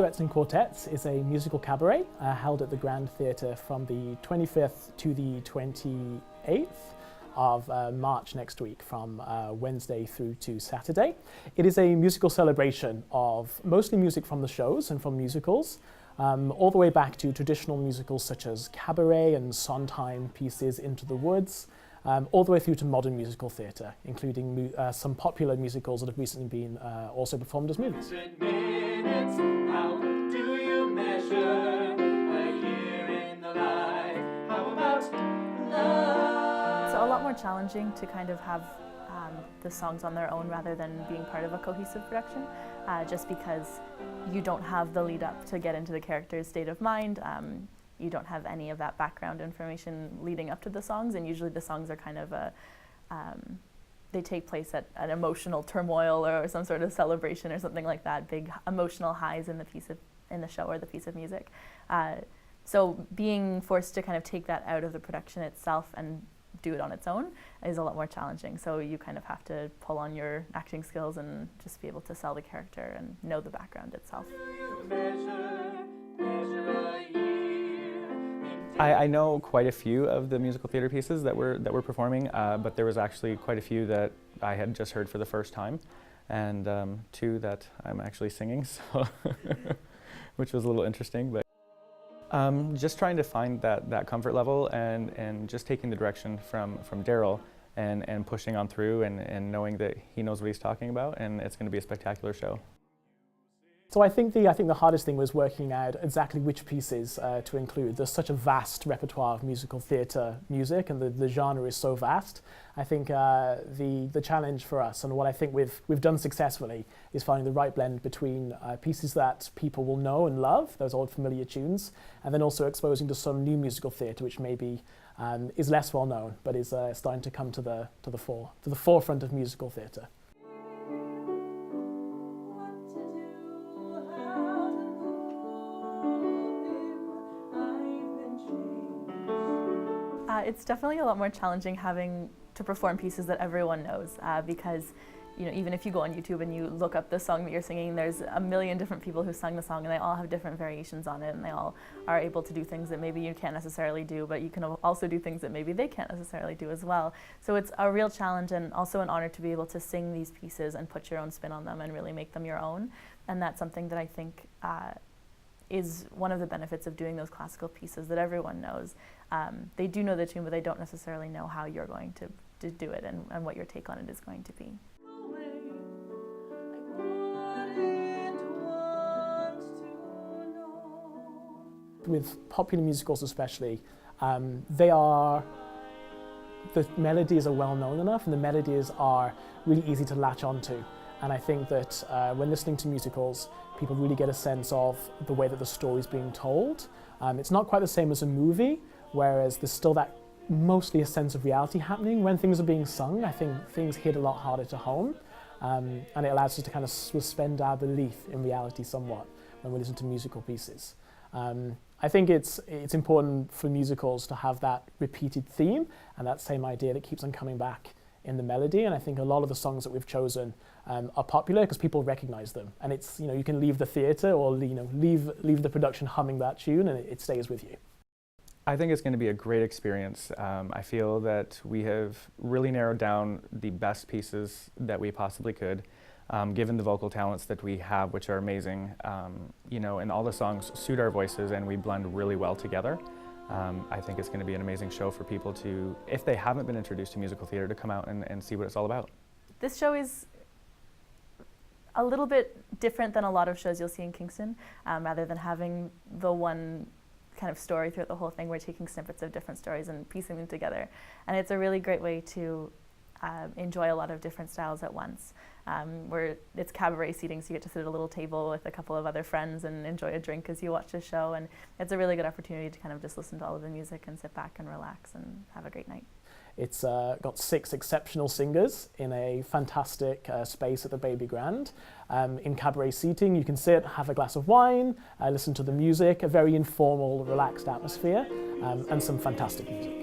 Duets and Quartets is a musical cabaret held at the Grand Theatre from the 25th to the 28th of March next week, from Wednesday through to Saturday. It is a musical celebration of mostly music from the shows and from musicals, all the way back to traditional musicals such as cabaret and Sondheim pieces Into the Woods, all the way through to modern musical theatre, including some popular musicals that have recently been also performed as movies. How do you measure a year in the life? How about love? It's a lot more challenging to kind of have the songs on their own rather than being part of a cohesive production, just because you don't have the lead up to get into the character's state of mind. You don't have any of that background information leading up to the songs, and usually the songs are kind of they take place at an emotional turmoil or some sort of celebration or something like that, big emotional highs in the show or the piece of music. So being forced to kind of take that out of the production itself and do it on its own is a lot more challenging. So you kind of have to pull on your acting skills and just be able to sell the character and know the background itself. I know quite a few of the musical theatre pieces that we're performing, but there was actually quite a few that I had just heard for the first time, and two that I'm actually singing, so which was a little interesting. But just trying to find that comfort level and just taking the direction from Daryl and pushing on through and knowing that he knows what he's talking about, and it's going to be a spectacular show. So I think the hardest thing was working out exactly which pieces to include. There's such a vast repertoire of musical theatre music, and the genre is so vast. I think the challenge for us, and what I think we've done successfully, is finding the right blend between pieces that people will know and love, those old familiar tunes, and then also exposing to some new musical theatre which maybe is less well known, but is starting to come to the forefront of musical theatre. It's definitely a lot more challenging having to perform pieces that everyone knows, because even if you go on YouTube and you look up the song that you're singing, there's a million different people who sung the song, and they all have different variations on it, and they all are able to do things that maybe you can't necessarily do, but you can also do things that maybe they can't necessarily do as well. So it's a real challenge and also an honor to be able to sing these pieces and put your own spin on them and really make them your own. And that's something that I think is one of the benefits of doing those classical pieces that everyone knows. They do know the tune, but they don't necessarily know how you're going to do it and what your take on it is going to be. With popular musicals especially, the melodies are well known enough, and the melodies are really easy to latch onto. And I think that when listening to musicals, people really get a sense of the way that the story is being told. It's not quite the same as a movie, whereas there's still that mostly a sense of reality happening. When things are being sung, I think things hit a lot harder to home, and it allows us to kind of suspend our belief in reality somewhat when we listen to musical pieces. I think it's important for musicals to have that repeated theme and that same idea that keeps on coming back in the melody, and I think a lot of the songs that we've chosen are popular because people recognize them, and it's you can leave the theatre or leave the production humming that tune and it stays with you. I think it's going to be a great experience. I feel that we have really narrowed down the best pieces that we possibly could, given the vocal talents that we have, which are amazing, and all the songs suit our voices and we blend really well together. I think it's going to be an amazing show for people to, if they haven't been introduced to musical theatre, to come out and see what it's all about. This show is a little bit different than a lot of shows you'll see in Kingston. Rather than having the one kind of story throughout the whole thing, we're taking snippets of different stories and piecing them together. And it's a really great way to enjoy a lot of different styles at once. It's cabaret seating, so you get to sit at a little table with a couple of other friends and enjoy a drink as you watch the show, and it's a really good opportunity to kind of just listen to all of the music and sit back and relax and have a great night. It's got 6 exceptional singers in a fantastic space at the Baby Grand. In cabaret seating, you can sit, have a glass of wine, listen to the music, a very informal, relaxed atmosphere, and some fantastic music.